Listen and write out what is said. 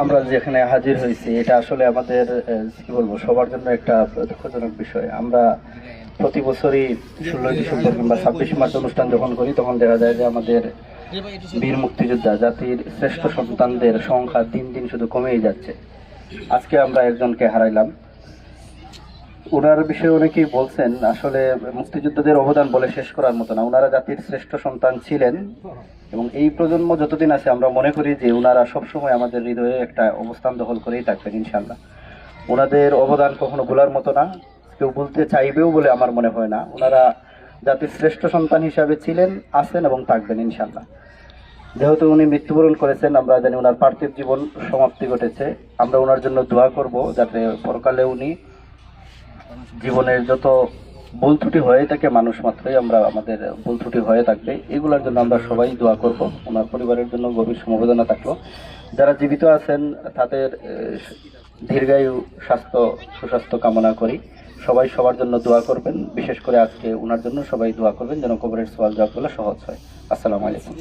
আমরা যেখানে হাজির হয়েছি এটা আসলে আমাদের কি বলবো সবার জন্য একটা দুঃখজনক বিষয়। আমরা প্রতি বছরই 16 ডিসেম্বর কিংবা 26 মার্চ অনুষ্ঠান যখন করি তখন দেখা যায় যে আমাদের বীর মুক্তিযোদ্ধা জাতির শ্রেষ্ঠ সন্তানদের সংখ্যা দিন দিন শুধু কমেই যাচ্ছে। আজকে আমরা একজনকে হারাইলাম। ওনার বিষয়ে অনেকেই বলছেন আসলে মুক্তিযোদ্ধাদের অবদান বলে শেষ করার মতো না। ওনারা জাতির শ্রেষ্ঠ সন্তান ছিলেন এবং এই প্রজন্ম যতদিন আছে আমরা মনে করি যে ওনারা সবসময় আমাদের হৃদয়ে একটা অবস্থান দখল করেই থাকবেন ইনশাল্লাহ। ওনাদের অবদান কখনো ভোলার মতো না, কেউ বলতে চাইবেও বলে আমার মনে হয় না। ওনারা জাতির শ্রেষ্ঠ সন্তান হিসাবে ছিলেন, আছেন এবং থাকবেন ইনশাল্লাহ। যেহেতু উনি মৃত্যুবরণ করেছেন, আমরা জানি ওনার পার্থিব জীবন সমাপ্তি ঘটেছে। আমরা ওনার জন্য দোয়া করব যাতে পরকালে উনি জীবনের যত ভুল ত্রুটি হয়ে থাকে, মানুষ মাত্রই আমরা আমাদের ভুল ত্রুটি হয়ে থাকবে, এগুলোর জন্য আমরা সবাই দোয়া করব। ওনার পরিবারের জন্য গভীর সমবেদনা থাকলো। যারা জীবিত আছেন তাদের দীর্ঘায়ু সুস্বাস্থ্য কামনা করি। সবাই সবার জন্য দোয়া করবেন, বিশেষ করে আজকে ওনার জন্য সবাই দোয়া করবেন যেন কবরের সওয়াল জবাবগুলো সহজ হয়। আসসালামু আলাইকুম।